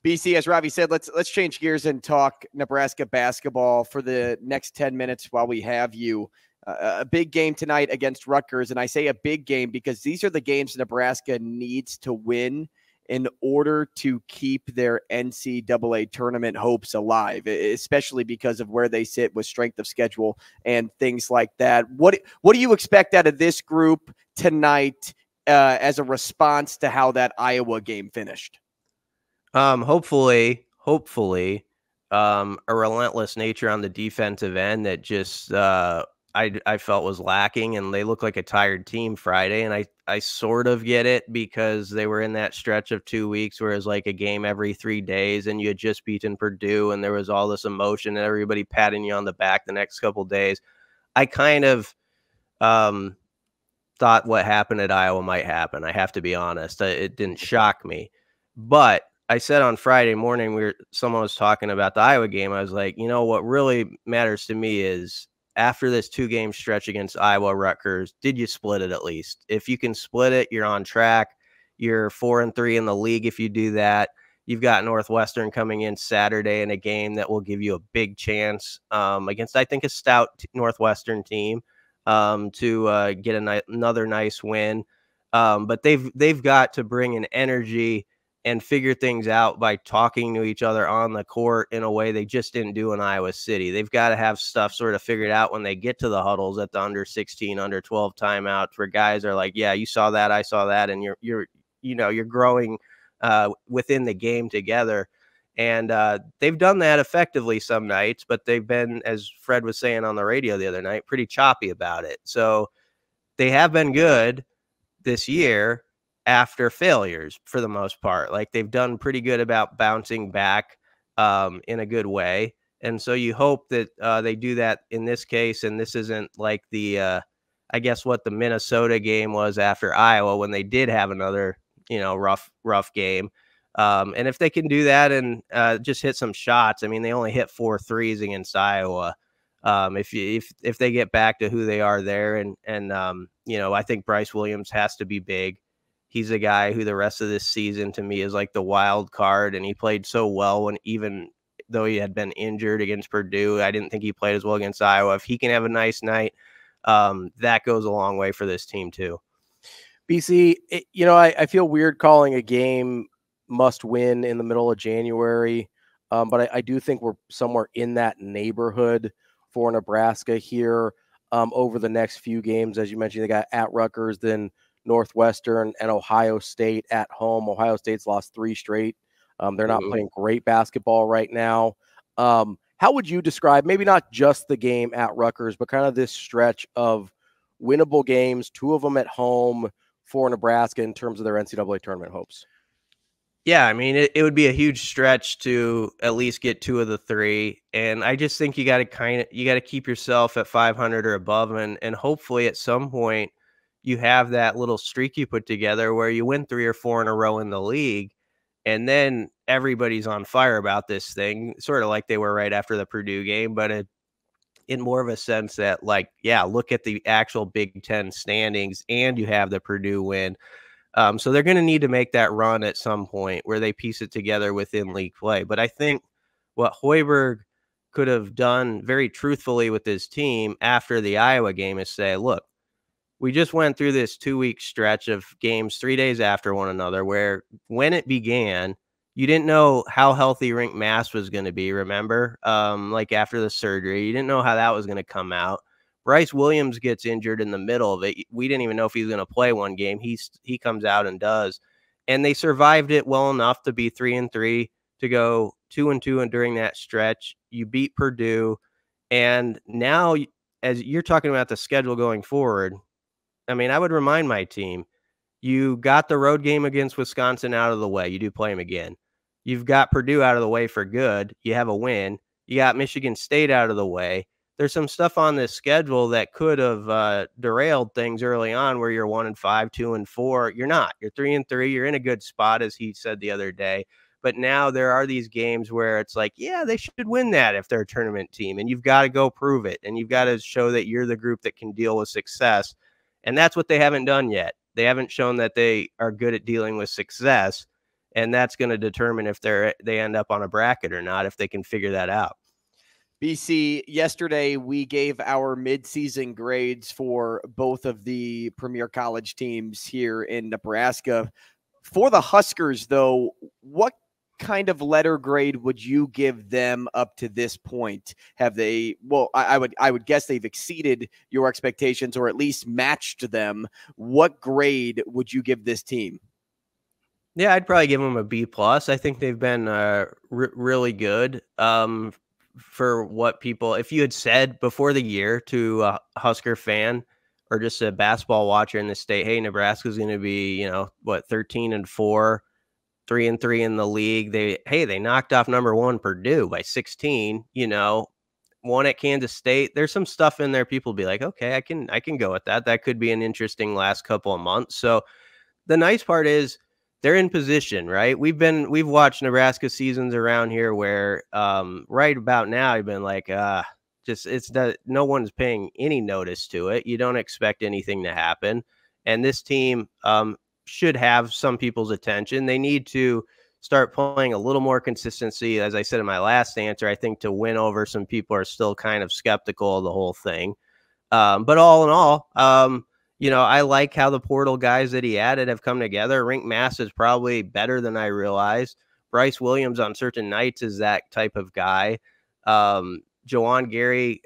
BC, as Ravi said, let's change gears and talk Nebraska basketball for the next 10 minutes while we have you. A big game tonight against Rutgers, and I say a big game because these are the games Nebraska needs to win in order to keep their NCAA tournament hopes alive, especially because of where they sit with strength of schedule and things like that. What do you expect out of this group tonight as a response to how that Iowa game finished? Hopefully, a relentless nature on the defensive end that just I felt was lacking, and they look like a tired team Friday. And I sort of get it because they were in that stretch of 2 weeks where it was like a game every 3 days, and you had just beaten Purdue, and there was all this emotion and everybody patting you on the back the next couple of days. I kind of thought what happened at Iowa might happen. I have to be honest. It didn't shock me, but I said on Friday morning, someone was talking about the Iowa game. I was like, what really matters to me is after this 2-game stretch against Iowa, Rutgers, did you split it at least? If you can split it, you're on track. You're 4-3 in the league. If you do that, you've got Northwestern coming in Saturday in a game that will give you a big chance against, I think, a stout Northwestern team to get another nice win. But they've got to bring an energy and figure things out by talking to each other on the court in a way they just didn't do in Iowa City. They've got to have stuff sort of figured out when they get to the huddles at the under 16, under 12 timeouts where guys are like, yeah, you saw that, I saw that. And you're growing within the game together. And they've done that effectively some nights, but they've been, as Fred was saying on the radio the other night, pretty choppy about it. So they have been good this year after failures for the most part. Like they've done pretty good about bouncing back in a good way. And so you hope that they do that in this case. And this isn't like the, I guess what the Minnesota game was after Iowa when they did have another, rough game. And if they can do that and just hit some shots, I mean, they only hit 4 threes against Iowa. If they get back to who they are there and I think Bryce Williams has to be big. He's a guy who the rest of this season to me is like the wild card, and he played so well when even though he had been injured against Purdue. I didn't think he played as well against Iowa. If he can have a nice night, that goes a long way for this team too. BC, I feel weird calling a game must win in the middle of January, but I do think we're somewhere in that neighborhood for Nebraska here over the next few games. As you mentioned, they got at Rutgers, then Northwestern and Ohio State at home. Ohio State's lost 3 straight. They're not playing great basketball right now. How would you describe maybe not just the game at Rutgers, but kind of this stretch of winnable games, 2 of them at home for Nebraska in terms of their NCAA tournament hopes? Yeah, I mean, it would be a huge stretch to at least get 2 of the 3. And I just think you got to keep yourself at 500 or above. And hopefully at some point you have that little streak you put together where you win 3 or 4 in a row in the league. And then everybody's on fire about this thing, sort of like they were right after the Purdue game, but in more of a sense that, like, yeah, look at the actual Big Ten standings and you have the Purdue win. So they're going to need to make that run at some point where they piece it together within league play. But I think what Hoiberg could have done very truthfully with his team after the Iowa game is say, look, we just went through this 2-week stretch of games 3 days after one another where when it began, you didn't know how healthy Rink Mass was going to be, remember? Like after the surgery, you didn't know how that was going to come out. Bryce Williams gets injured in the middle of it. We didn't even know if he was going to play one game. He comes out and does. And they survived it well enough to be 3-3, to go 2-2 and during that stretch. You beat Purdue. And now, as you're talking about the schedule going forward, I mean, I would remind my team, you got the road game against Wisconsin out of the way. You do play them again. You've got Purdue out of the way for good. You have a win. You got Michigan State out of the way. There's some stuff on this schedule that could have derailed things early on where you're 1-5, 2-4. You're not. You're 3-3. You're in a good spot, as he said the other day. But now there are these games where it's like, yeah, they should win that if they're a tournament team. And you've got to go prove it. And you've got to show that you're the group that can deal with success. And that's what they haven't done yet. They haven't shown that they are good at dealing with success. And that's going to determine if they end up on a bracket or not, if they can figure that out. BC, yesterday we gave our midseason grades for both of the premier college teams here in Nebraska. For the Huskers, though, what kind of letter grade would you give them up to this point? Have they, well, I would guess they've exceeded your expectations or at least matched them. What grade would you give this team? Yeah, I'd probably give them a B+. I think they've been really good. For what people, if you had said before the year to a Husker fan or just a basketball watcher in the state, hey, Nebraska's going to be, 13-4, 3-3 in the league. They knocked off number 1 Purdue by 16, won at Kansas State. There's some stuff in there. People be like, okay, I can go with that. That could be an interesting last couple of months. So the nice part is, they're in position, right? We've watched Nebraska seasons around here where right about now you've been like, no one's paying any notice to it. You don't expect anything to happen. And this team should have some people's attention. They need to start playing a little more consistency. As I said in my last answer, I think to win over some people are still kind of skeptical of the whole thing. But all in all, I like how the portal guys that he added have come together. Rink Mass is probably better than I realized. Bryce Williams on certain nights is that type of guy. Juwan Gary,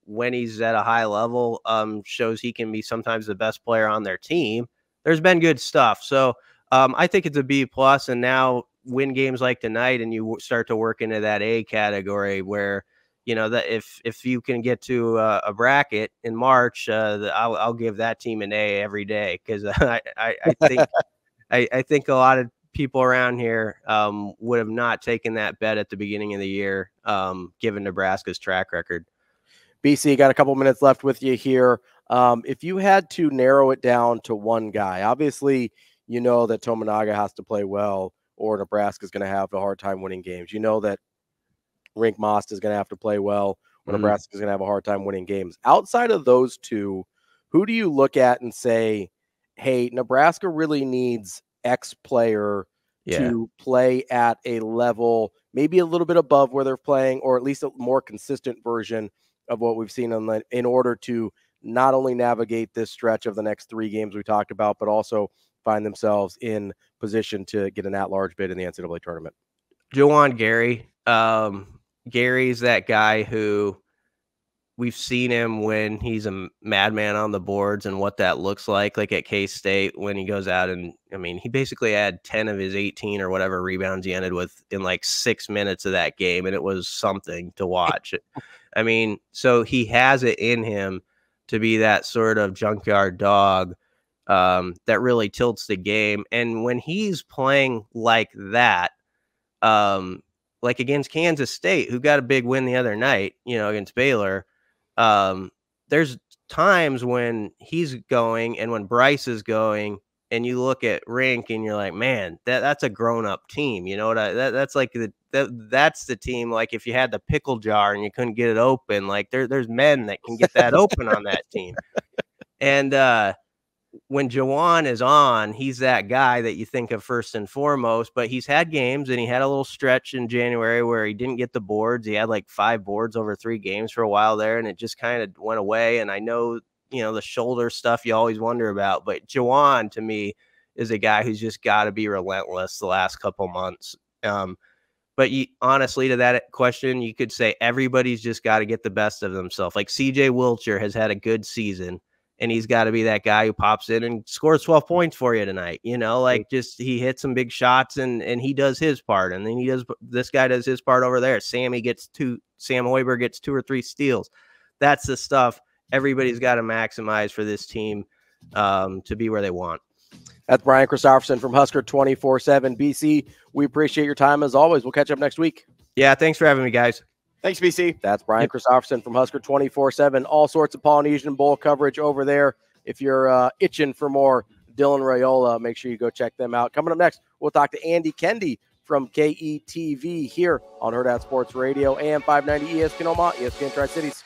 when he's at a high level, shows he can be sometimes the best player on their team. There's been good stuff. So I think it's a B+, and now win games like tonight and you start to work into that A category where, that if you can get to a bracket in March, I'll give that team an A every day, because I think a lot of people around here would have not taken that bet at the beginning of the year, given Nebraska's track record. BC, got a couple minutes left with you here. If you had to narrow it down to one guy, obviously you know that Tominaga has to play well or Nebraska's going to have a hard time winning games. You know that Rink Most is going to have to play well, or Nebraska is going to have a hard time winning games. Outside of those two, who do you look at and say, hey, Nebraska really needs X player to play at a level maybe a little bit above where they're playing, or at least a more consistent version of what we've seen in order to not only navigate this stretch of the next 3 games we talked about, but also find themselves in position to get an at-large bid in the NCAA tournament? Juwan Gary. Gary's that guy who we've seen him when he's a madman on the boards and what that looks like at K-State when he goes out and, he basically had 10 of his 18 or whatever rebounds he ended with in 6 minutes of that game, and it was something to watch. So he has it in him to be that sort of junkyard dog that really tilts the game. And when he's playing like that, like against Kansas State, who got a big win the other night, against Baylor, there's times when he's going and when Bryce is going, and you look at Rink and you're like, man, that's a grown-up team. That's like that's the team. Like if you had the pickle jar and you couldn't get it open, there's men that can get that open on that team. And when Juwan is on, he's that guy that you think of first and foremost, but he's had games, and he had a little stretch in January where he didn't get the boards. He had 5 boards over 3 games for a while there, and it just kind of went away. And I know, the shoulder stuff you always wonder about, but Juwan to me is a guy who's just got to be relentless the last couple months. But honestly, to that question, you could say everybody's just got to get the best of themselves. Like CJ Wilcher has had a good season, and he's got to be that guy who pops in and scores 12 points for you tonight. Just he hits some big shots and he does his part. And then this guy does his part over there. Sam Hoiberg gets 2 or 3 steals. That's the stuff everybody's got to maximize for this team to be where they want. That's Brian Christopherson from Husker 24/7. BC, we appreciate your time as always. We'll catch up next week. Yeah, thanks for having me, guys. Thanks, BC. That's Brian Christopherson from Husker 24/7. All sorts of Polynesian Bowl coverage over there. If you're itching for more Dylan Raiola, make sure you go check them out. Coming up next, we'll talk to Andy Kendi from KETV here on Hurrdat Sports Radio, AM 590 ESPN Omaha, ESPN Tri-Cities.